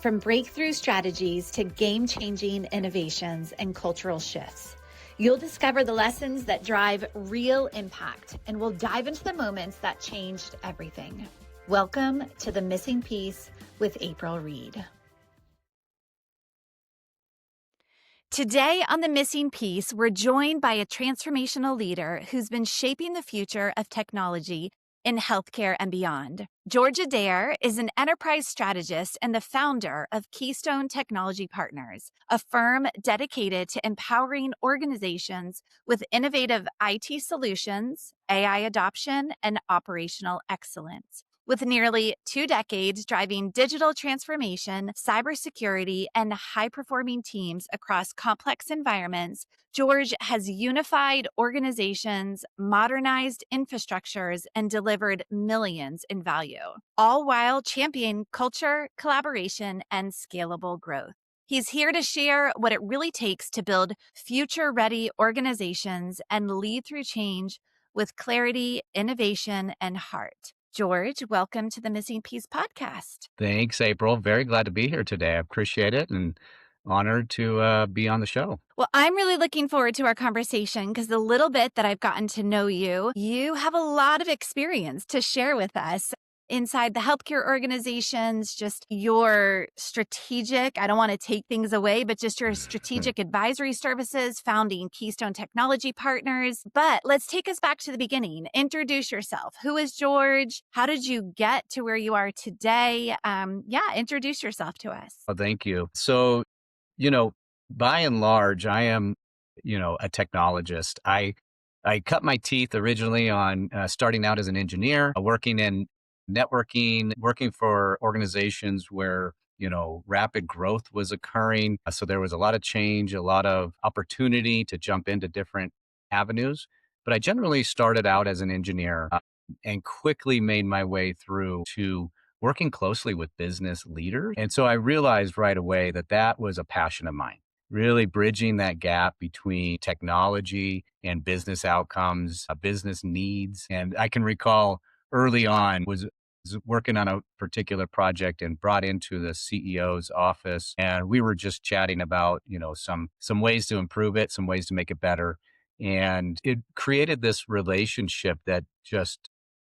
From breakthrough strategies to game-changing innovations and cultural shifts, you'll discover the lessons that drive real impact, and we'll dive into the moments that changed everything. Welcome to The Missing Piece with April Reed. Today on The Missing Piece, we're joined by a transformational leader who's been shaping the future of technology in healthcare and beyond. George Adair is an enterprise strategist and the founder of Keystone Technology Partners, a firm dedicated to empowering organizations with innovative IT solutions, AI adoption, and operational excellence. With nearly 2 decades driving digital transformation, cybersecurity, and high-performing teams across complex environments, George has unified organizations, modernized infrastructures, and delivered millions in value, all while championing culture, collaboration, and scalable growth. He's here to share what it really takes to build future-ready organizations and lead through change with clarity, innovation, and heart. George, welcome to the Missing Piece podcast. Thanks, April. Very glad to be here today. I appreciate it and honored to be on the show. Well, I'm really looking forward to our conversation because the little bit that I've gotten to know you, you have a lot of experience to share with us inside the healthcare organizations, just your strategic, I don't want to take things away, but just your strategic advisory services, founding Keystone Technology Partners. But let's take us back to the beginning. Introduce yourself. Who is George? How did you get to where you are today? Introduce yourself to us. Oh, thank you. So, by and large, I am, a technologist. I cut my teeth originally on starting out as an engineer, working in networking, working for organizations where, rapid growth was occurring. So there was a lot of change, a lot of opportunity to jump into different avenues. But I generally started out as an engineer and quickly made my way through to working closely with business leaders. And so I realized right away that that was a passion of mine, really bridging that gap between technology and business outcomes, business needs. And I can recall early on was working on a particular project and brought into the CEO's office. And we were just chatting about, some ways to improve it, some ways to make it better. And it created this relationship that just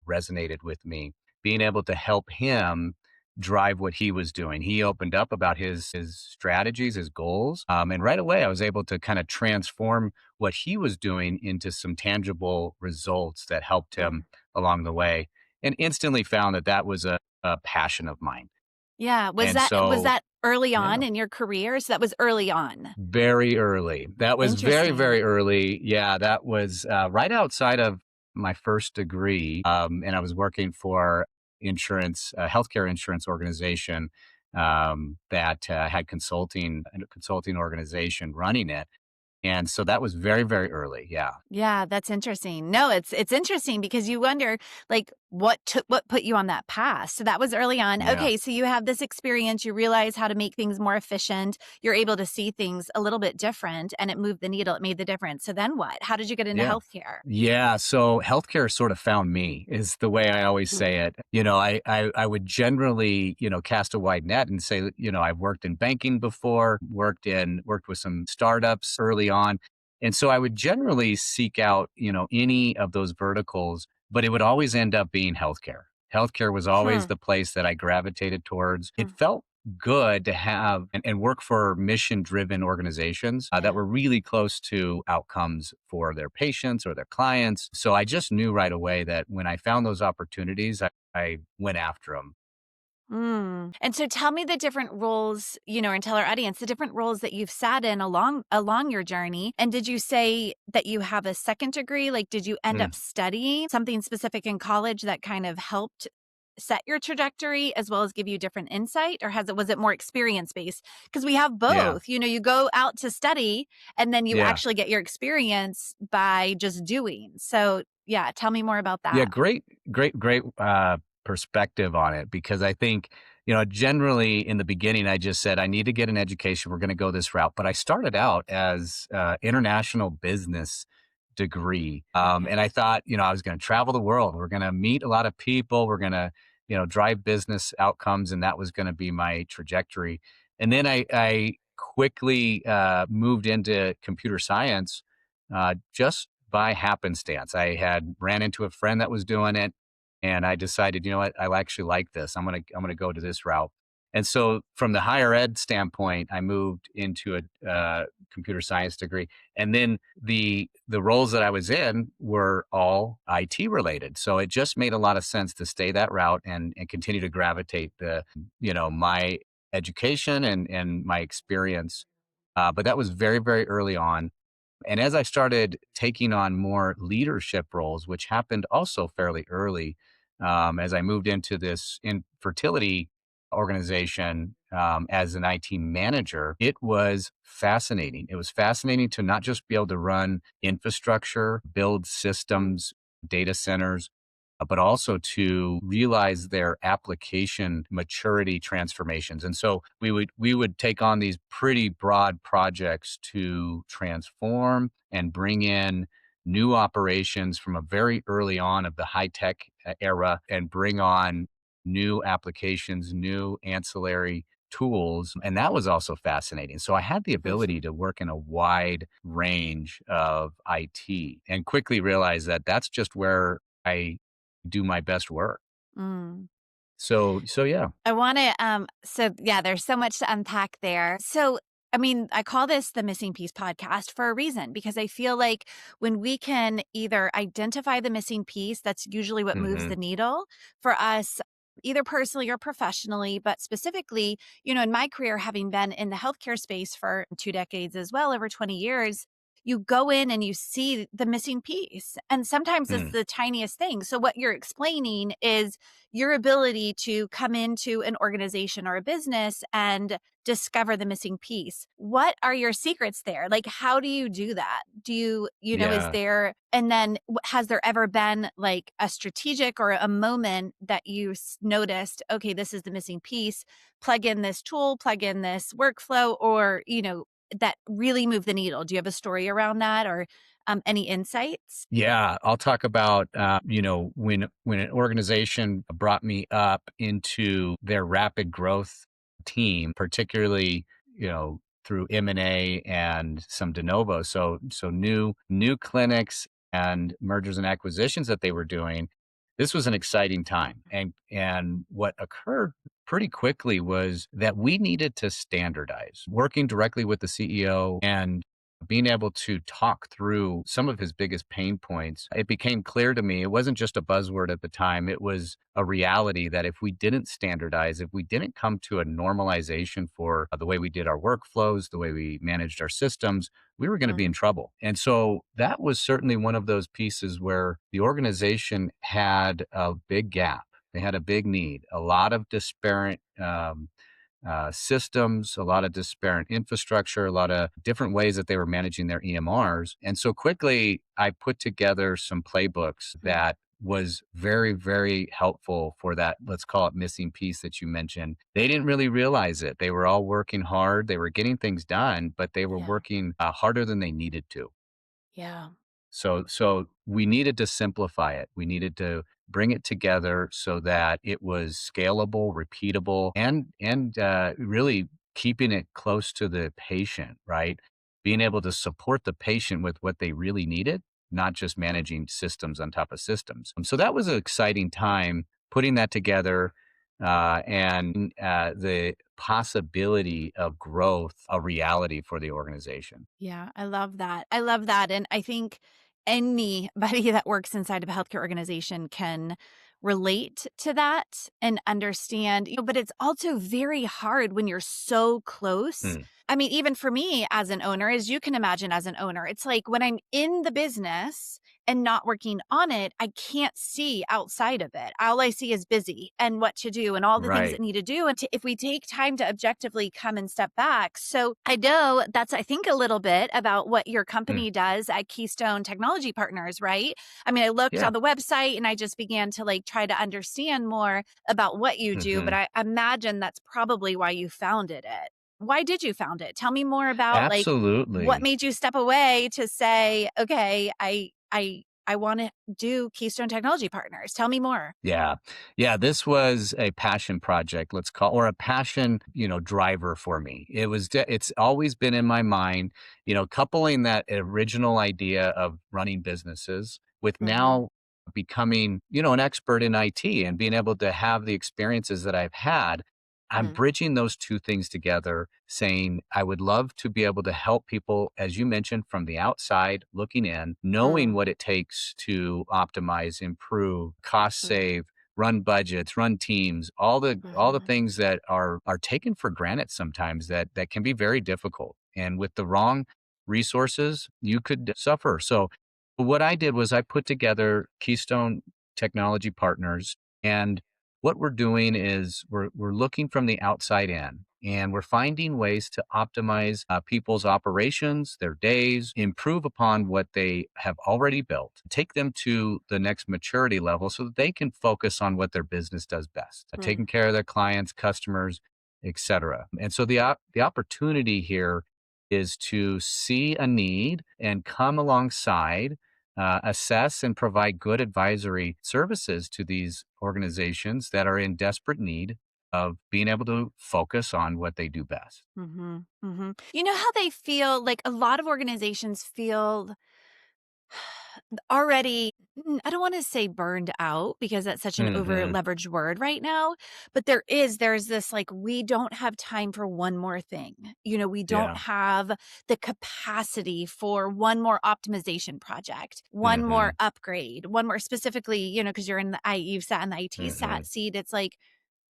resonated with me, being able to help him drive what he was doing. He opened up about his strategies, his goals. And right away, I was able to kind of transform what he was doing into some tangible results that helped him along the way, and instantly found that that was a passion of mine. Yeah. Was that early on in your career? So that was early on. Very early. That was very, very early. Yeah. That was right outside of my first degree. And I was working for a healthcare insurance organization that had a consulting organization running it. And so that was very, very early. Yeah. Yeah, that's interesting. No, it's interesting because you wonder what put you on that path. So that was early on. Yeah. Okay, so you have this experience, you realize how to make things more efficient. You're able to see things a little bit different and it moved the needle. It made the difference. So then what? How did you get into healthcare? Yeah. So healthcare sort of found me is the way I always say it. I would generally, cast a wide net and say, I've worked in banking before, worked with some startups early on. And so I would generally seek out, any of those verticals, but it would always end up being healthcare. Healthcare was always the place that I gravitated towards. It felt good to have and work for mission-driven organizations that were really close to outcomes for their patients or their clients. So I just knew right away that when I found those opportunities, I went after them. And so tell me the different roles, and tell our audience the different roles that you've sat in along your journey. And did you say that you have a second degree? Like, did you end up studying something specific in college that kind of helped set your trajectory as well as give you different insight? Or was it more experience based? Because we have both. Yeah. You go out to study and then you actually get your experience by just doing. So yeah, tell me more about that. Yeah, great perspective on it, because I think, generally in the beginning, I just said, I need to get an education. We're going to go this route. But I started out as international business degree. And I thought, I was going to travel the world. We're going to meet a lot of people. We're going to drive business outcomes, and that was going to be my trajectory. And then I quickly moved into computer science just by happenstance. I had ran into a friend that was doing it, and I decided, you know what, I actually like this. I'm gonna go to this route. And so, from the higher ed standpoint, I moved into a computer science degree, and then the roles that I was in were all IT related. So it just made a lot of sense to stay that route and continue to gravitate my education and my experience. But that was very, very early on. And as I started taking on more leadership roles, which happened also fairly early, as I moved into this infertility organization as an IT manager, it was fascinating. It was fascinating to not just be able to run infrastructure, build systems, data centers, but also to realize their application maturity transformations. And so we would take on these pretty broad projects to transform and bring in new operations from a very early on of the high tech era and bring on new applications, new ancillary tools. And that was also fascinating. So I had the ability Mhm. to work in a wide range of IT and quickly realized that that's just where I do my best work. Mm. So yeah. I wanna, so yeah, there's so much to unpack there. So, I mean, I call this the Missing Piece podcast for a reason because I feel like when we can either identify the missing piece, that's usually what moves the Mhm. needle for us, either personally or professionally. But specifically, in my career, having been in the healthcare space for 2 decades as well, over 20 years, you go in and you see the missing piece. And sometimes it's Mm. the tiniest thing. So, what you're explaining is your ability to come into an organization or a business and discover the missing piece. What are your secrets there? Like, how do you do that? Is Yeah. there, and then has there ever been like a strategic or a moment that you noticed, okay, this is the missing piece, plug in this tool, plug in this workflow, or, that really move the needle? Do you have a story around that or any insights? Yeah, I'll talk about when an organization brought me up into their rapid growth team, particularly through M&A and some de novo. So new clinics and mergers and acquisitions that they were doing. This was an exciting time, and what occurred pretty quickly was that we needed to standardize. Working directly with the CEO and being able to talk through some of his biggest pain points, it became clear to me it wasn't just a buzzword at the time. It was a reality that if we didn't standardize, if we didn't come to a normalization for the way we did our workflows, the way we managed our systems, we were going to be in Mm, trouble. And so that was certainly one of those pieces where the organization had a big gap. They had a big need, a lot of disparate systems, a lot of disparate infrastructure, a lot of different ways that they were managing their EMRs. And so quickly, I put together some playbooks mm, that was very, very helpful for that, let's call it missing piece that you mentioned. They didn't really realize it. They were all working hard, they were getting things done, but they were yeah. working harder than they needed to. Yeah. So we needed to simplify it. We needed to bring it together so that it was scalable, repeatable, and really keeping it close to the patient, right? Being able to support the patient with what they really needed, not just Mm. managing systems on top of systems. So that was an exciting time putting that together, and the possibility of growth a reality for the organization. Yeah, I love that. I love that, and I think anybody that works inside of a healthcare organization can relate to that and understand, but it's also very hard when you're so close. Mm, I mean, even for me as an owner, as you can imagine as an owner, it's like when I'm in the business and not working on it, I can't see outside of it. All I see is busy and what to do and all the things that right. need to do. And if we take time to objectively come and step back. So I know that's, I think, a little bit about what your Mm, company does at Keystone Technology Partners, right? I mean, I looked yeah. on the website and I just began to like try to understand more about what you do, but Mhm. I imagine that's probably why you founded it. Why did you found it? Tell me more about like what Absolutely. made you step away to say, okay, I I want to do Keystone Technology Partners. Tell me more. Yeah. Yeah, this was a passion project, let's call, or a passion, driver for me. It's always been in my mind, coupling that original idea of running businesses with Mhm. now becoming, an expert in IT and being able to have the experiences that I've had. I'm Mm. bridging those two things together, saying I would love to be able to help people, as you mentioned, from the outside looking in, knowing Mm. what it takes to optimize, improve, cost Mm. save, run budgets, run teams, all the Mhm. things that are taken for granted sometimes that can be very difficult. And with the wrong resources, you could suffer. So what I did was I put together Keystone Technology Partners, and what we're doing is we're looking from the outside in, and we're finding ways to optimize people's operations, their days, improve upon what they have already built, take them to the next maturity level so that they can focus on what their business does best, Mm. taking care of their clients, customers, etc. And so the opportunity here is to see a need and come alongside, assess and provide good advisory services to these organizations that are in desperate need of being able to focus on what they do best. Mhm. Mhm. You know how they feel like a lot of organizations feel already, I don't wanna say burned out because that's such an over Hmm. leveraged word right now, but there's this, like, we don't have time for one more thing. We don't Yeah. have the capacity for one more optimization project, one more Hmm. upgrade, one more specifically, because you're in you've sat in the IT Hmm. sat seat, it's like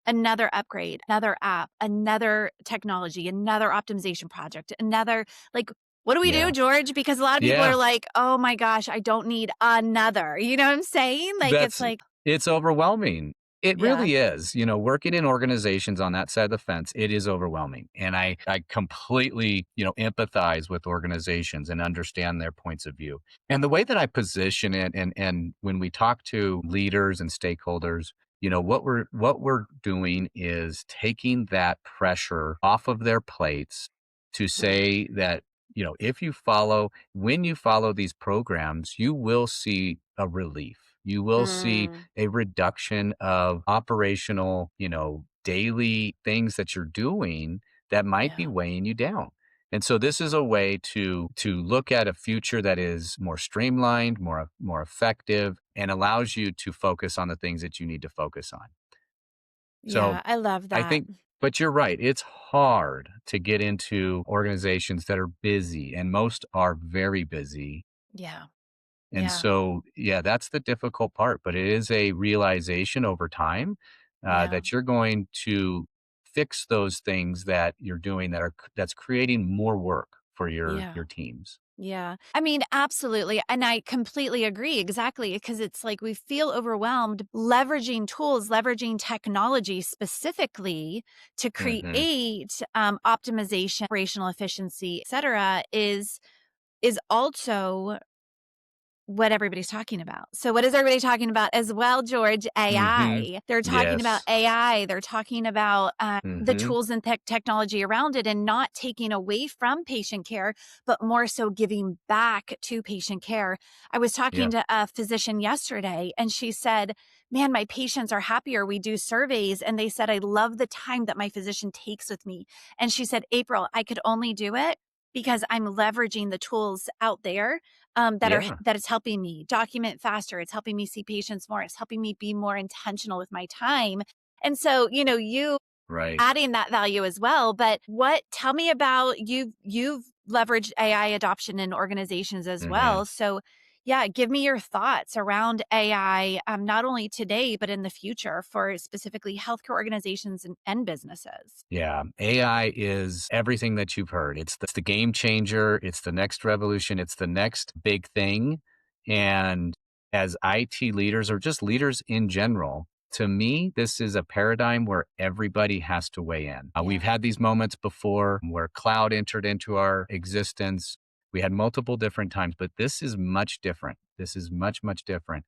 another upgrade, another app, another technology, another optimization project, another like, what do we do, Yeah. George? Because a lot of people are Yeah. like, "Oh my gosh, I don't need another." You know what I'm saying? Like, it's That's like it's overwhelming. It yeah. really is. Working in organizations on that side of the fence, it is overwhelming. And I completely, empathize with organizations and understand their points of view. And the way that I position it, and when we talk to leaders and stakeholders, what we're doing is taking that pressure off of their plates to Mm, say that, if you follow when you follow these programs, you will see a relief. You will see mm, a reduction of operational, daily things that you're doing that might be yeah, weighing you down. And so this is a way to look at a future that is more streamlined, more effective, and allows you to focus on the things that you need to focus on. So yeah, I love I that. think, but you're right. It's hard to get into organizations that are busy, and most are very busy. Yeah, And yeah, so, yeah, that's the difficult part, but it is a realization over time yeah, that you're going to fix those things that you're doing that's creating more work for your yeah. your teams. Yeah. I mean, absolutely. And I completely agree. Exactly. Because it's like we feel overwhelmed leveraging tools, leveraging technology specifically to Hmm. create optimization, operational efficiency, et cetera, is also what everybody's talking about. So what is everybody talking about as well, George? Hmm. AI. They're talking about Yes. AI. They're talking about the Hmm. tools and technology around it and not taking away from patient care, but more so giving back to patient care. I was talking Yeah. to a physician yesterday and she said, man, my patients are happier. We do surveys and they said, I love the time that my physician takes with me. And she said, April, I could only do it because I'm leveraging the tools out there Yeah. that is helping me document faster. It's helping me see patients more. It's helping me be more intentional with my time. And so, you Right. adding that value as well. But tell me about you've leveraged AI adoption in organizations as Hmm. well. So yeah, give me your thoughts around AI, not only today, but in the future for specifically healthcare organizations and businesses. Yeah, AI is everything that you've heard. It's the game changer. It's the next revolution. It's the next big thing. And as IT leaders or just leaders in general, to me, this is a paradigm where everybody has to weigh in. We've Yeah. had these moments before where cloud entered into our existence. We had multiple different times, but this is much different. This is much, much different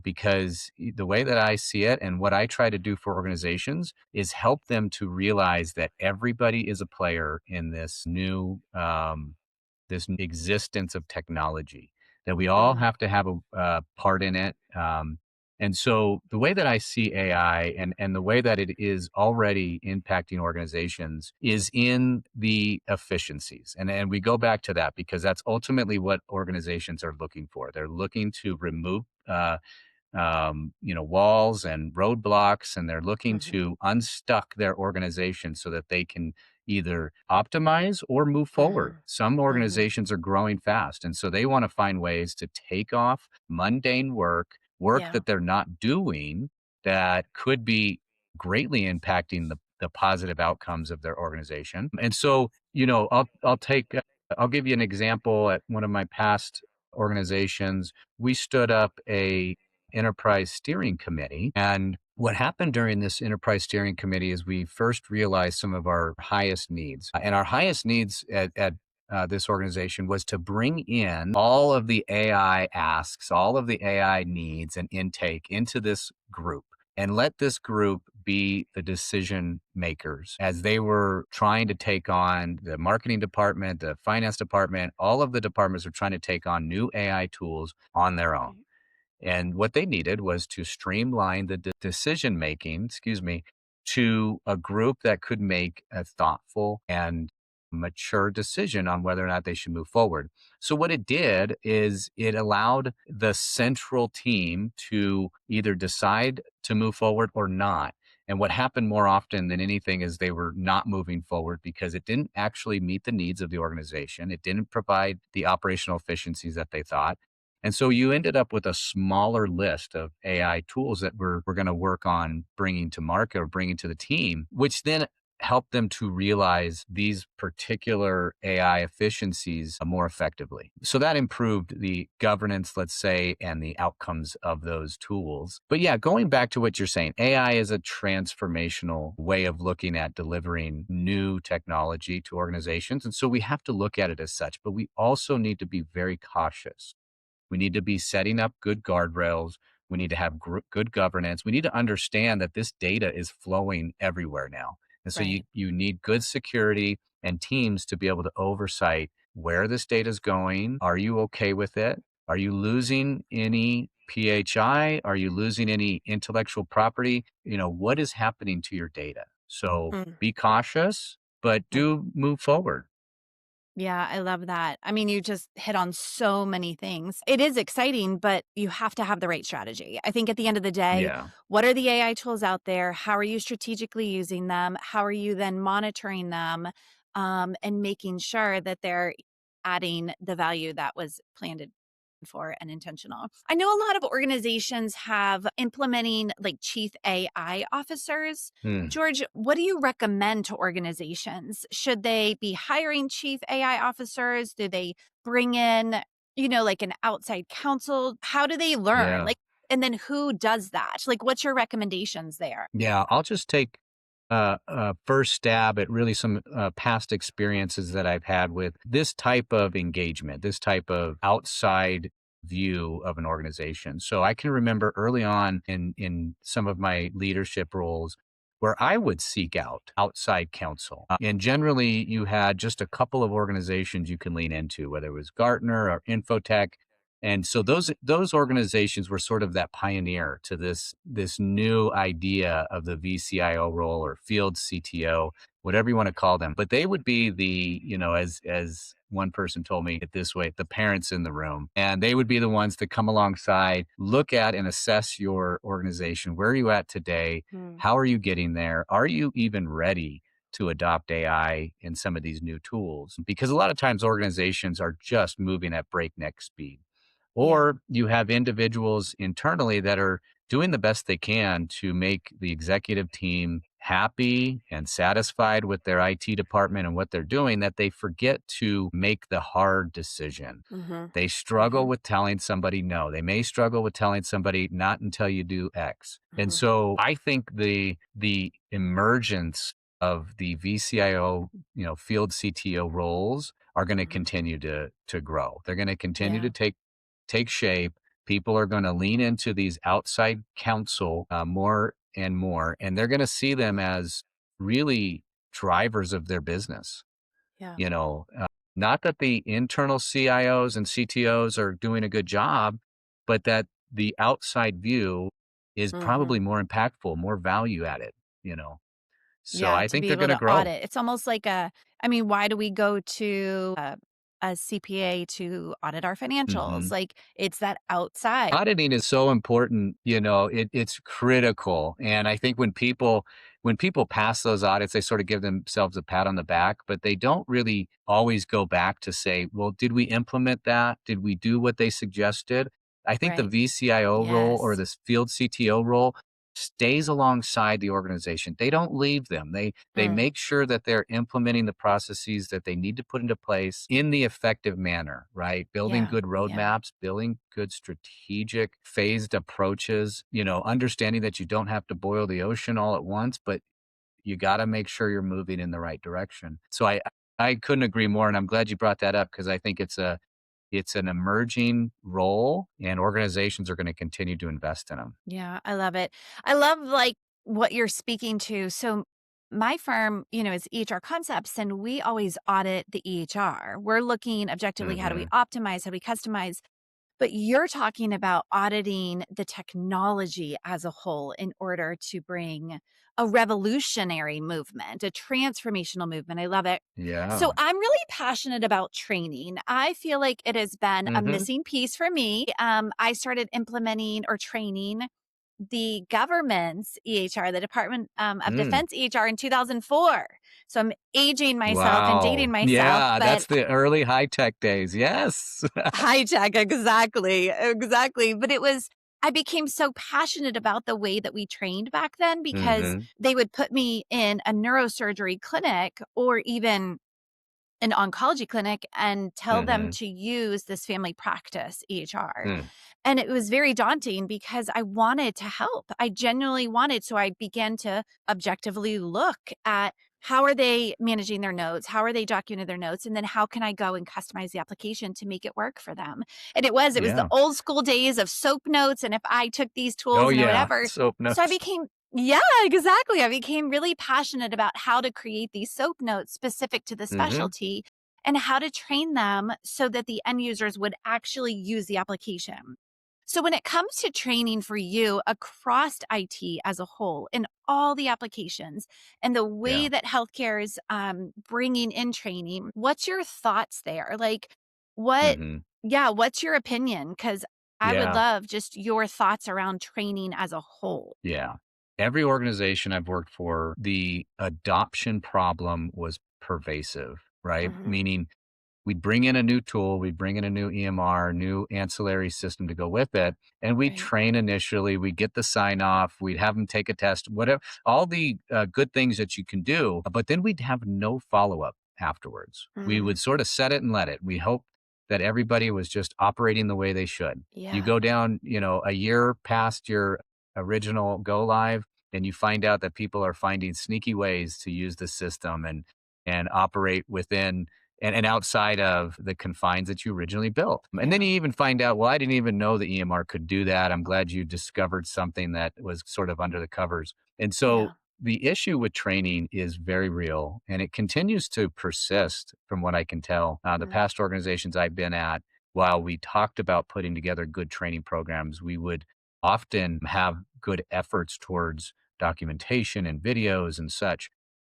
because the way that I see it and what I try to do for organizations is help them to realize that everybody is a player in this new existence of technology. that we all Mhm. have to have a part in it. And so the way that I see AI and the way that it is already impacting organizations is in the efficiencies. And we go back to that because that's ultimately what organizations are looking for. They're looking to remove walls and roadblocks, and they're looking Mhm. to unstuck their organization so that they can either optimize or move forward. Mhm. Some Mhm. organizations are growing fast, and so they want to find ways to take off mundane work Yeah. that they're not doing that could be greatly impacting the positive outcomes of their organization. And so, I'll give you an example. At one of my past organizations, we stood up a enterprise steering committee. And what happened during this enterprise steering committee is we first realized some of our highest needs. And our highest needs at this organization was to bring in all of the AI asks, all of the AI needs and intake into this group and let this group be the decision makers as they were trying to take on the marketing department, the finance department, all of the departments are trying to take on new AI tools on their own. Right. And what they needed was to streamline the decision making, excuse me, to a group that could make a thoughtful and mature decision on whether or not they should move forward. So what it did is it allowed the central team to either decide to move forward or not. And what happened more often than anything is they were not moving forward because it didn't actually meet the needs of the organization. It didn't provide the operational efficiencies that they thought. And so you ended up with a smaller list of AI tools that we're going to work on bringing to market or bringing to the team, which then helped them to realize these particular AI efficiencies more effectively. So that improved the governance, let's say, and the outcomes of those tools. But yeah, going back to what you're saying, AI is a transformational way of looking at delivering new technology to organizations. And so we have to look at it as such, but we also need to be very cautious. We need to be setting up good guardrails. We need to have good governance. We need to understand that this data is flowing everywhere now. And so you, Right. you need good security and teams to be able to oversight where this data is going. Are you okay with it? Are you losing any PHI? Are you losing any intellectual property? What is happening to your data? So Mm. be cautious, but do move forward. Yeah, I love that. I mean, you just hit on so many things. It is exciting, but you have to have the right strategy. I think at the end of the day, Yeah. what are the AI tools out there? How are you strategically using them? How are you then monitoring them and making sure that they're adding the value that was planned for and intentional? I know a lot of organizations have implementing like chief AI officers. Hmm. George, what do you recommend to organizations? Should they be hiring chief AI officers? Do they bring in, like an outside counsel? How do they learn? Yeah. Like, and then who does that? Like, what's your recommendations there? Yeah, I'll just take a first stab at really some past experiences that I've had with this type of engagement, this type of outside view of an organization. So I can remember early on in some of my leadership roles where I would seek out outside counsel. And generally you had just a couple of organizations you can lean into, whether it was Gartner or Infotech. And so those organizations were sort of that pioneer to this new idea of the VCIO role or field CTO, whatever you want to call them. But they would be the, as one person told me it this way, the parents in the room. And they would be the ones to come alongside, look at and assess your organization. Where are you at today? Hmm. How are you getting there? Are you even ready to adopt AI in some of these new tools? Because a lot of times organizations are just moving at breakneck speed. Yeah. Or you have individuals internally that are doing the best they can to make the executive team happy and satisfied with their IT department and what they're doing, that they forget to make the hard decision. Hmm. They struggle Hmm. with telling somebody no. They may struggle with telling somebody not until you do X. And Hmm. so I think the emergence of the VCIO, field CTO roles are going to Hmm. continue to grow. They're going to continue to Yeah. take shape. People are going to lean into these outside counsel more and more, and they're going to see them as really drivers of their business. Yeah. You know, Not that the internal CIOs and CTOs are doing a good job, but that the outside view is Mhm. probably more impactful, more value added, you know? So Yeah, I to think be they're able gonna to grow. audit. It's almost like I mean, why do we go to a CPA to audit our financials? Mhm. Like, it's that outside. Auditing is so important, it's critical. And I think when people pass those audits, they sort of give themselves a pat on the back, but they don't really always go back to say, well, did we implement that? Did we do what they suggested? I think the Right. VCIO role or Yes. this field CTO role stays alongside the organization. They don't leave them. They Mm, make sure that they're implementing the processes that they need to put into place in the effective manner, right? Building yeah, good yeah, roadmaps, building good strategic phased approaches, understanding that you don't have to boil the ocean all at once, but you got to make sure you're moving in the right direction. So I couldn't agree more, and I'm glad you brought that up because I think it's an emerging role, and organizations are going to continue to invest in them. yeah, I love it. I love, like, what you're speaking to. So, my firm, is EHR Concepts, and we always audit the EHR. We're looking objectively, how do we Hmm. optimize, how do we customize? But you're talking about auditing the technology as a whole in order to bring a revolutionary movement, a transformational movement. I love it. So Yeah. I'm really passionate about training. I feel like it has been a Hmm. missing piece for me. I started implementing or training the government's EHR, the Department of Mm. Defense EHR in 2004. So I'm aging myself and dating Wow. myself, Yeah, but that's the early high tech days. Yes. hijack, exactly, exactly, but I became so passionate about the way that we trained back then because Hmm. they would put me in a neurosurgery clinic or even an oncology clinic and tell them Hmm. to use this family practice EHR. Mm. And it was very daunting because I wanted to help. I genuinely wanted. So I began to objectively look at how are they managing their notes? How are they documenting their notes? And then how can I go and customize the application to make it work for them? And it was the Yeah. old school days of soap notes. And if I took these Oh, tools and yeah. whatever. Soap So I notes. became yeah, exactly. I became really passionate about how to create these soap notes specific to the Mhm. specialty and how to train them so that the end users would actually use the application. So, when it comes to training for you across IT as a whole in all the applications and the way Yeah. that healthcare is bringing in training, what's your thoughts there? Like, what, Mhm. yeah, what's your opinion? Because I would Yeah. love just your thoughts around training as a whole. Yeah. Every organization I've worked for, the adoption problem was pervasive, right? Hmm. Meaning we'd bring in a new tool, we'd bring in a new EMR, new ancillary system to go with it, and we'd Right. train initially, we'd get the sign off, we'd have them take a test, whatever, all the good things that you can do, but then we'd have no follow up afterwards. We Mm, would sort of set it and let it. We hoped that everybody was just operating the way they should. You yeah. go down, a year past your original go live, and you find out that people are finding sneaky ways to use the system and operate within and outside of the confines that you originally built. And then Yeah. you even find out, well, I didn't even know the EMR could do that. I'm glad you discovered something that was sort of under the covers. And so Yeah. the issue with training is very real and it continues to persist from what I can tell. The Mm, past organizations I've been at, while we talked about putting together good training programs, we would often have good efforts towards documentation and videos and such,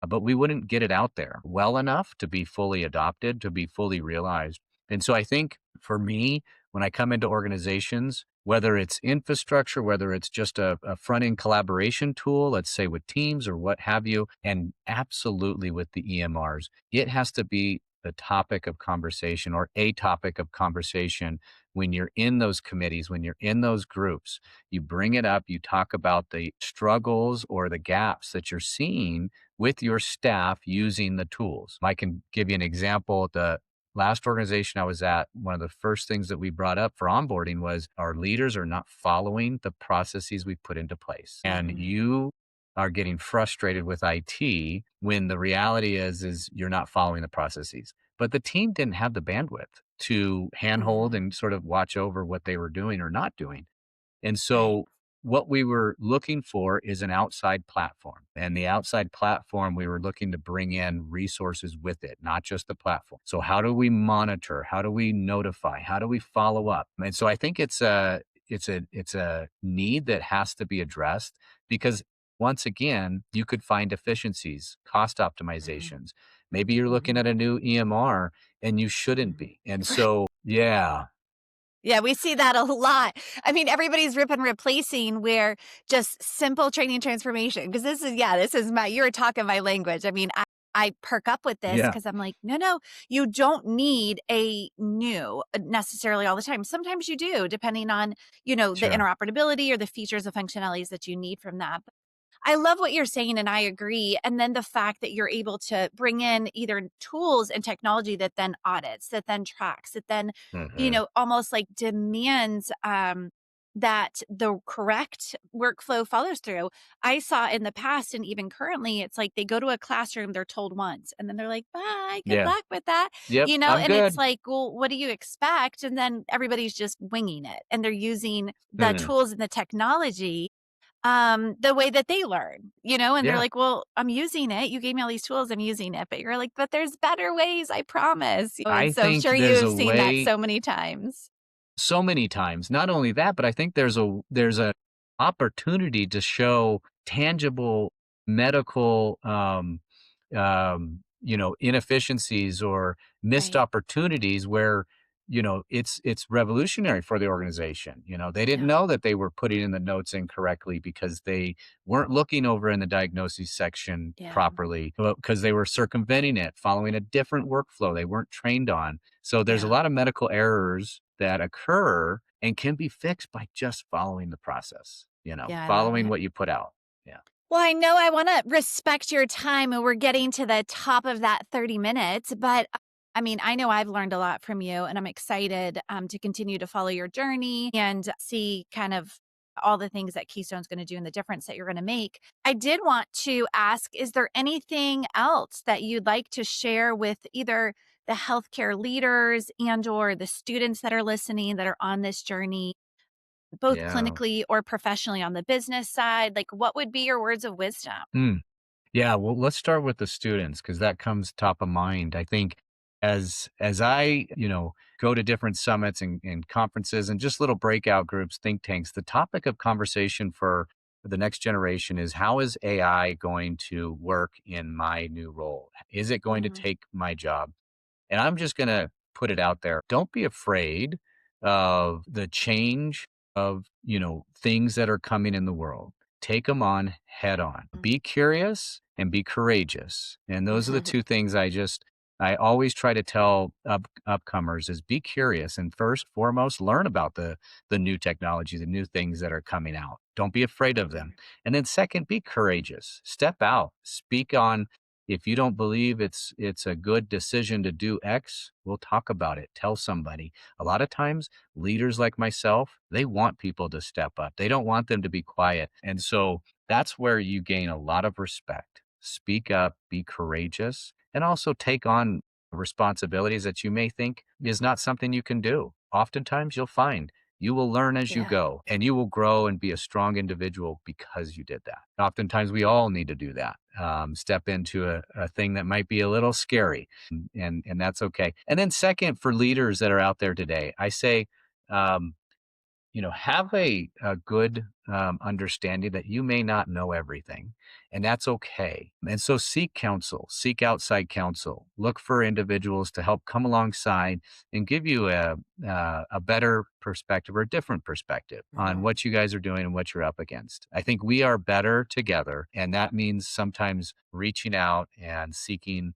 but we wouldn't get it out there well enough to be fully adopted, to be fully realized. And so I think for me, when I come into organizations, whether it's infrastructure, whether it's just a front end collaboration tool, let's say with Teams or what have you, and absolutely with the EMRs, it has to be the topic of conversation or a topic of conversation when you're in those committees, when you're in those groups. You bring it up, you talk about the struggles or the gaps that you're seeing with your staff using the tools. I can give you an example. The last organization I was at, one of the first things that we brought up for onboarding was our leaders are not following the processes we put into place. And mhm, you are getting frustrated with IT when the reality is you're not following the processes. But the team didn't have the bandwidth to handhold mhm. and sort of watch over what they were doing or not doing. And Right. so what we were looking for is an outside platform. And the outside platform, we were looking to bring in resources with it, not just the platform. So how do we monitor? How do we notify? How do we follow up? And so I think it's a need that has to be addressed because once again, you could find efficiencies, cost Mhm, optimizations. Maybe you're looking mhm, at a new EMR and you shouldn't mhm. be. And so, yeah, Yeah, we see that a lot. I mean, everybody's rip and replacing where just simple training transformation. Because this is yeah, this is my you're talking my language. I mean, I perk up with this yeah, because 'cause I'm like, "No, no, you don't need a new necessarily all the time." Sometimes you do, depending on, the sure. interoperability or the features and functionalities that you need from that. I love what you're saying, and I agree. And then the fact that you're able to bring in either tools and technology that then audits, that then tracks, that then, Hmm. almost like demands that the correct workflow follows through. I saw in the past, and even currently, it's like they go to a classroom, they're told once, and then they're like, bye, good Yeah. luck with that. Yep. I'm And it's good. like, well, what do you expect? And then everybody's just winging it and they're using the Mhm. tools and the technology the way that they learn, and they're Yeah. like, "Well, I'm using it. You gave me all these tools, I'm using it." But you're like, "But there's better ways, I promise." And I so I'm think sure you there's have a seen that way so many times. so many times. Not only that, but I think there's a opportunity to show tangible medical inefficiencies or missed Right. opportunities where it's revolutionary for the organization. They didn't Yeah. know that they were putting in the notes incorrectly because they weren't looking over in the diagnosis section Yeah. properly because they were circumventing it, following a different workflow they weren't trained on. So there's a Yeah. lot of medical errors that occur and can be fixed by just following the process, Yeah, I love following it. what you put out. Yeah. Well, I know I wanna respect your time, and we're getting to the top of that 30 minutes, but, I mean, I know I've learned a lot from you, and I'm excited, to continue to follow your journey and see kind of all the things that Keystone's gonna do and the difference that you're gonna make. I did want to ask, is there anything else that you'd like to share with either the healthcare leaders and or the students that are listening that are on this journey? Both Yeah. clinically or professionally on the business side, like, what would be your words of wisdom? Mm. Yeah, well, let's start with the students because that comes top of mind. I think as I, go to different summits and conferences and just little breakout groups, think tanks, the topic of conversation for the next generation is how is AI going to work in my new role? Is it going to Mhm, take my job? And I'm just going to put it out there. Don't be afraid of the change of, things that are coming in the world. Take them on head on. mm. Be curious and be courageous. And those are the two things I always try to tell upcomers is be curious and first foremost learn about the new technology, the new things that are coming out. Don't be afraid of them. Mhm. And then second, be courageous. Step out. Speak on if you don't believe it's a good decision to do X, we'll talk about it. Tell somebody. A lot of times, leaders like myself, they want people to step up. They don't want them to be quiet. And so that's where you gain a lot of respect. Speak up, be courageous, and also take on responsibilities that you may think is not something you can do. Oftentimes, you'll find you will learn as you Yeah, go and you will grow and be a strong individual because you did that. Oftentimes, we all need to do that. Step into a thing that might be a little scary, and that's okay. And then, second, for leaders that are out there today, I say, um, have a good understanding that you may not know everything, and that's okay. And so seek counsel, seek outside counsel, look for individuals to help come alongside and give you a better perspective or a different perspective on mhm. what you guys are doing and what you're up against. I think we are better together, and that means sometimes reaching out and seeking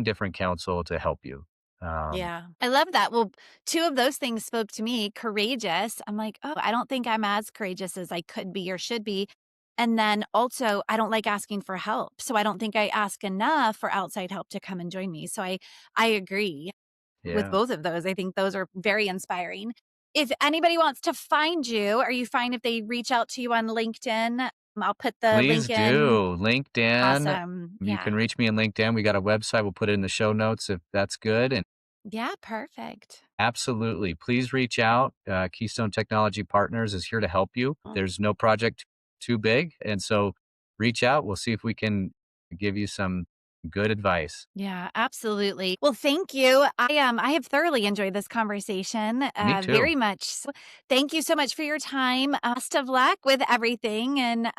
different counsel to help you. Um, Yeah, I love that. Well, 2 of those things spoke to me, courageous. I'm like, "Oh, I don't think I'm as courageous as I could be or should be." And then also, I don't like asking for help, so I don't think I ask enough for outside help to come and join me. So I agree with yeah, both of those. I think those are very inspiring. If anybody wants to find you, are you fine if they reach out to you on LinkedIn? I'll put the please link in. do. LinkedIn. Awesome. You Yeah. can reach me on LinkedIn. We got a website. We'll put it in the show notes if that's good. Yeah, perfect. Absolutely. Please reach out. Keystone Technology Partners is here to help you. There's no project too big. And so reach out. We'll see if we can give you some good advice. Yeah, absolutely. Well, thank you. I have thoroughly enjoyed this conversation, Me too. very much. So thank you so much for your time. Best of luck with everything, and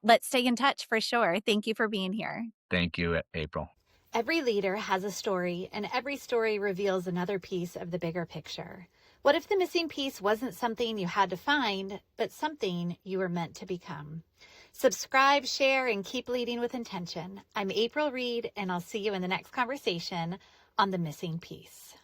let's stay in touch for sure. Thank you for being here. Thank you, April. Every leader has a story, and every story reveals another piece of the bigger picture. What if the missing piece wasn't something you had to find, but something you were meant to become? Subscribe, share, and keep leading with intention. I'm April Reed, and I'll see you in the next conversation on The Missing Piece.